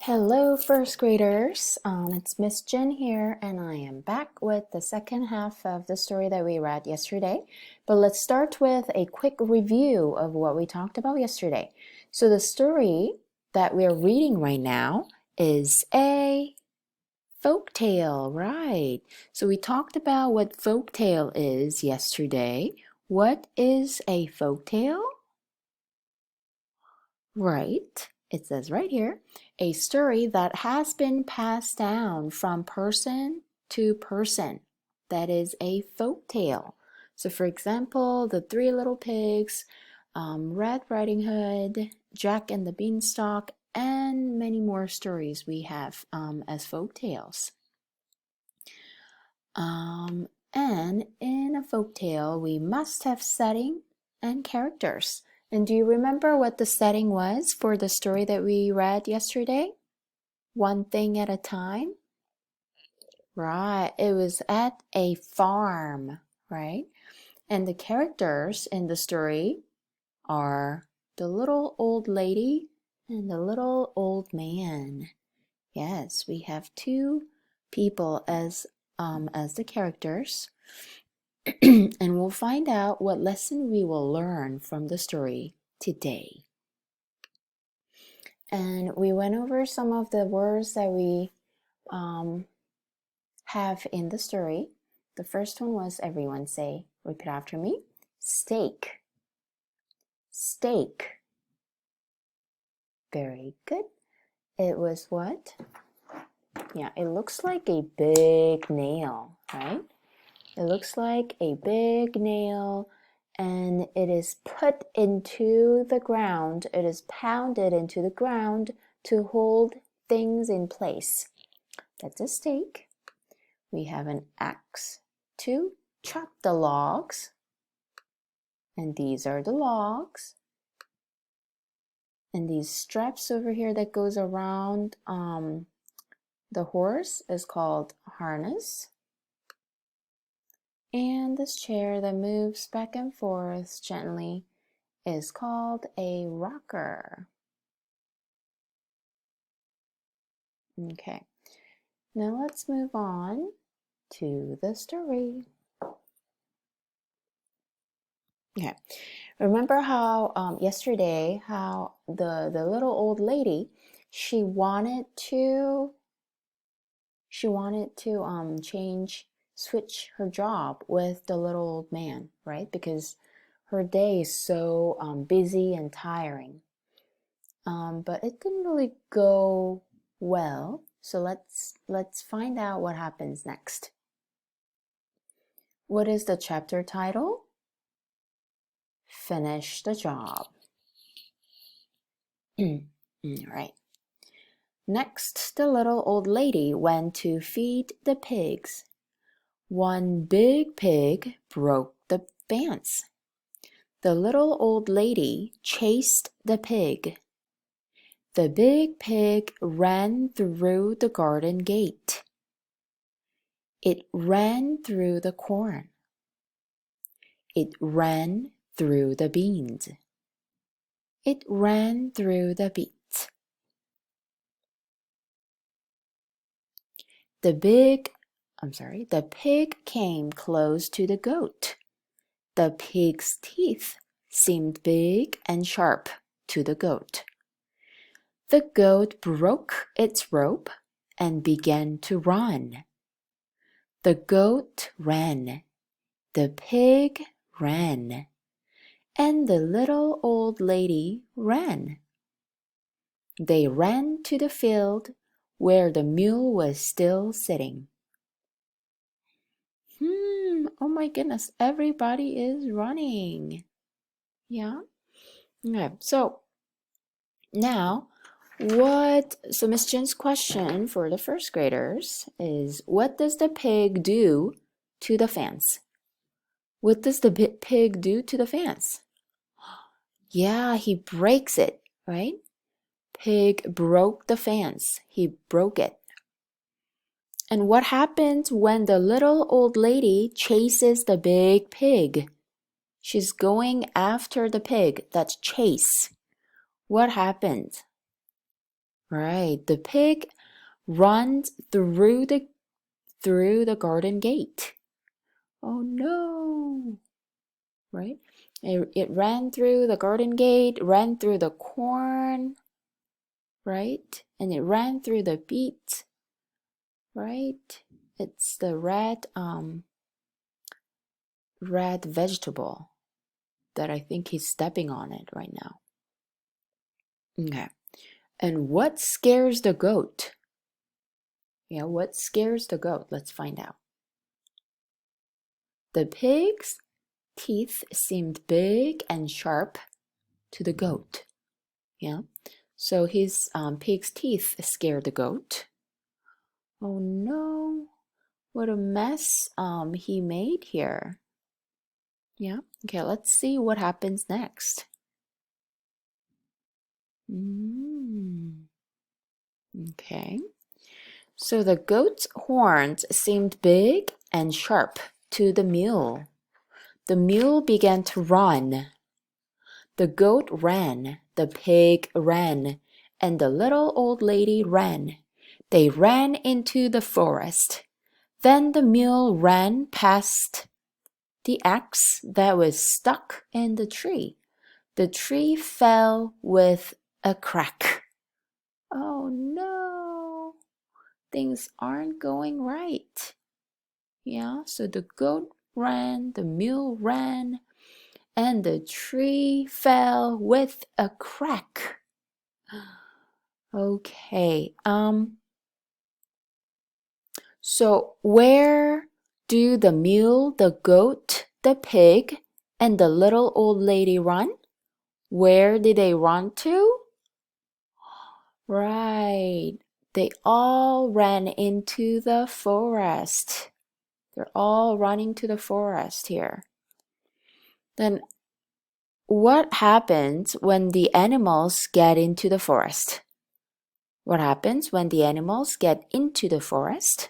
Hello, first graders. It's Miss Jen here, and I am back with the second half of the story that we read yesterday. But let's start with a quick review of what we talked about yesterday. So, the story that we're reading right now is a folk tale, right? So, we talked about what folk tale is yesterday. What is a folk tale? Right. It says right here, a story that has been passed down from person to person. That is a folk tale. So, for example, the Three Little Pigs, Red Riding Hood, Jack and the Beanstalk, and many more stories we have as folk tales. And in a folk tale, we must have setting and characters. And do you remember what the setting was for the story that we read yesterday? One thing at a time? Right, it was at a farm, right? And the characters in the story are the little old lady and the little old man. Yes, we have two people as the characters. And we'll find out what lesson we will learn from the story today. And we went over some of the words that we have in the story. The first one was everyone say, repeat after me, steak. Steak. Very good. It was what? Yeah, it looks like a big nail, right? It looks like a big nail and it is put into the ground. It is pounded into the ground to hold things in place. That's a stake. We have an axe to chop the logs. And these are the logs. And these straps over here that goes around the horse is called harness. And this chair that moves back and forth gently is called a rocker. Okay, now let's move on to the story. Okay, remember how yesterday how the little old lady she wanted to switch her job with the little old man, right? Because her day is so busy and tiring. But it didn't really go well. So let's find out what happens next. What is the chapter title? Finish the job. Right. Next, the little old lady went to feed the pigs. One big pig broke the fence. The little old lady chased the pig. The big pig ran through the garden gate. It ran through the corn. It ran through the beans. It ran through the beets. The pig came close to the goat. The pig's teeth seemed big and sharp to the goat. The goat broke its rope and began to run. The goat ran. The pig ran. And the little old lady ran. They ran to the field where the mule was still sitting. Oh my goodness, everybody is running. Yeah. Okay, so now so Miss Jen's question for the first graders is what does the pig do to the fence? What does the pig do to the fence? Yeah, he breaks it, right? Pig broke the fence. He broke it. And what happens when the little old lady chases the big pig? She's going after the pig. That's chase. What happened? Right. The pig runs through the garden gate. Oh no. Right? It ran through the garden gate, ran through the corn, right? And it ran through the beet, right? It's the red vegetable that I think he's stepping on it right now. Okay. And what scares the goat? Yeah, what scares the goat? Let's find out. The pig's teeth seemed big and sharp to the goat. Yeah. So his pig's teeth scared the goat. Oh no, what a mess he made here. Yeah. Okay, let's see what happens next. Okay. So the goat's horns seemed big and sharp to the mule. The mule began to run. The goat ran, the pig ran, and the little old lady ran. They ran into the forest. Then the mule ran past the axe that was stuck in the tree. The tree fell with a crack. Oh no, things aren't going right. Yeah, so the goat ran, the mule ran, and the tree fell with a crack. Okay, so where do the mule, the goat, the pig, and the little old lady run? Where did they run to? Right, they all ran into the forest. They're all running to the forest here. Then what happens when the animals get into the forest? What happens when the animals get into the forest?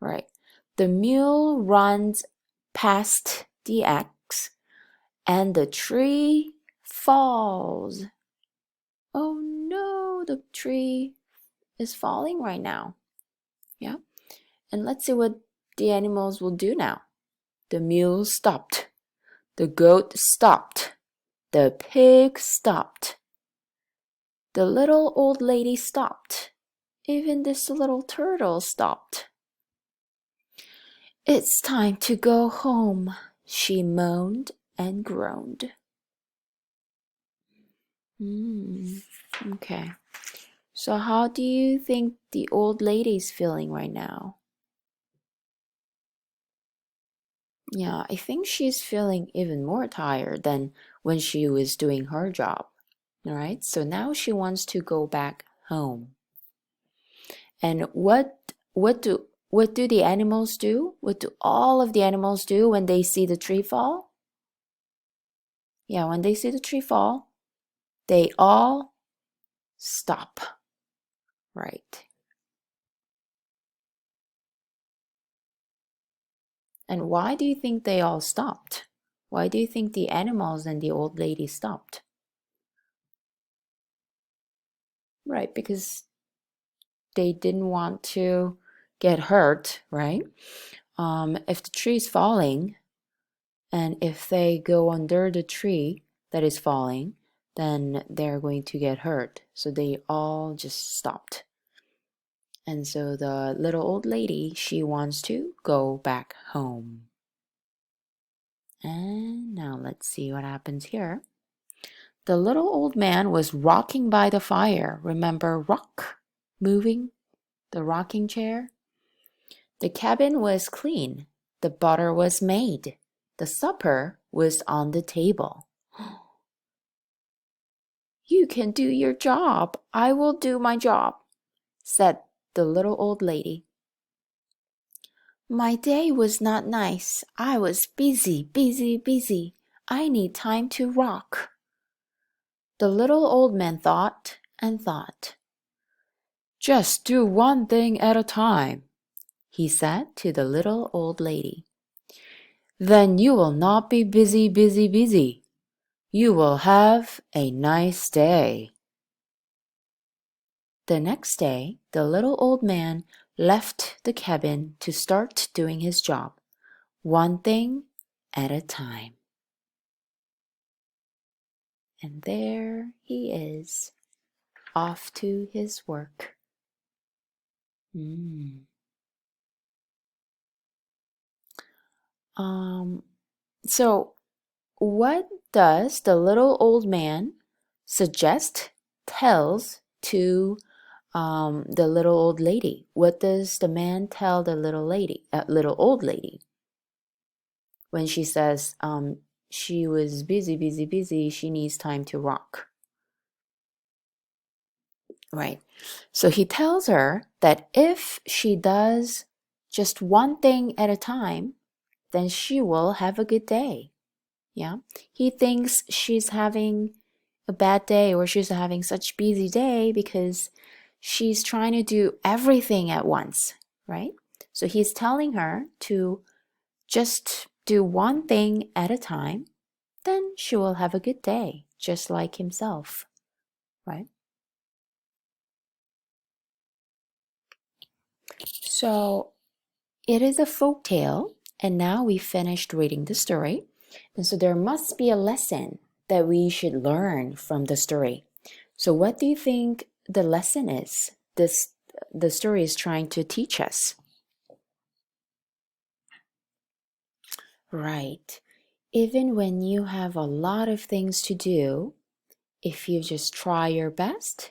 Right. The mule runs past the axe and the tree falls. Oh no, the tree is falling right now. Yeah. And let's see what the animals will do now. The mule stopped. The goat stopped. The pig stopped. The little old lady stopped. Even this little turtle stopped. It's time to go home, she moaned and groaned. Okay. So how do you think the old lady's feeling right now? Yeah, I think she's feeling even more tired than when she was doing her job. All right, so now she wants to go back home. And what do the animals do? What do all of the animals do when they see the tree fall? Yeah, when they see the tree fall, they all stop. Right. And why do you think they all stopped? Why do you think the animals and the old lady stopped? Right, because they didn't want to get hurt, right? If the tree is falling, and if they go under the tree that is falling, then they're going to get hurt. So they all just stopped. And so the little old lady, she wants to go back home. And now let's see what happens here. The little old man was rocking by the fire. Remember rock? Moving? The rocking chair? The cabin was clean. The butter was made. The supper was on the table. You can do your job. I will do my job, said the little old lady. My day was not nice. I was busy, busy, busy. I need time to rock. The little old man thought and thought. Just do one thing at a time, he said to the little old lady. Then you will not be busy, busy, busy. You will have a nice day. The next day, the little old man left the cabin to start doing his job, one thing at a time. And there he is, off to his work. Mm. So, what does the little old man suggest, tells to the little old lady? What does the man tell the little old lady, when she says she was busy, she needs time to rock? Right. So he tells her that if she does just one thing at a time, then she will have a good day. Yeah. He thinks she's having a bad day, or she's having such busy day because she's trying to do everything at once, right? So he's telling her to just do one thing at a time, then she will have a good day, just like himself, right? So it is a folk tale, and now we finished reading the story. And so there must be a lesson that we should learn from the story. So what do you think the lesson is? The story is trying to teach us. Right. Even when you have a lot of things to do, if you just try your best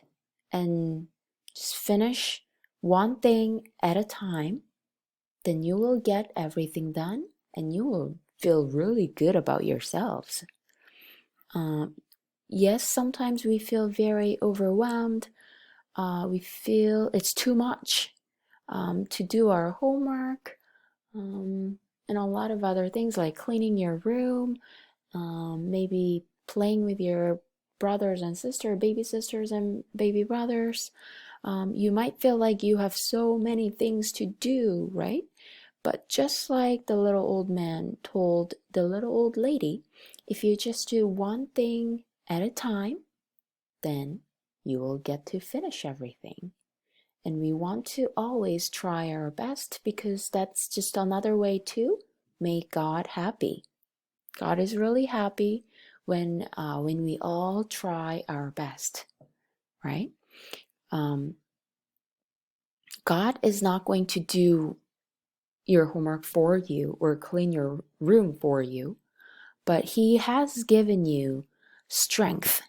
and just finish one thing at a time, then you will get everything done and you will feel really good about yourselves. Yes, sometimes we feel very overwhelmed. We feel it's too much to do our homework, and a lot of other things like cleaning your room, maybe playing with your brothers and sisters, baby sisters and baby brothers. You might feel like you have so many things to do, right? But just like the little old man told the little old lady, if you just do one thing at a time, then you will get to finish everything. And we want to always try our best, because that's just another way to make God happy. God is really happy when we all try our best, right? God is not going to do your homework for you or clean your room for you, but He has given you strength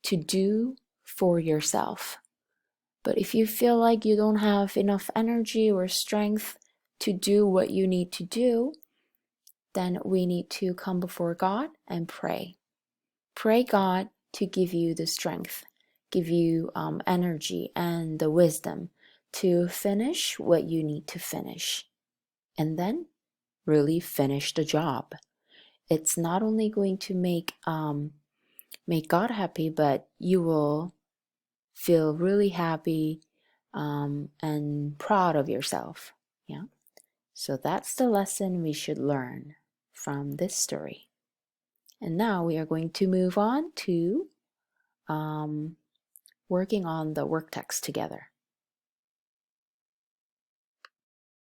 to do for yourself. But if you feel like you don't have enough energy or strength to do what you need to do, then we need to come before God and pray. Pray God to give you the strength, give you energy and the wisdom to finish what you need to finish. And then really finish the job. It's not only going to make God happy, but you will feel really happy and proud of yourself. Yeah. So that's the lesson we should learn from this story. And now we are going to move on to working on the work text together.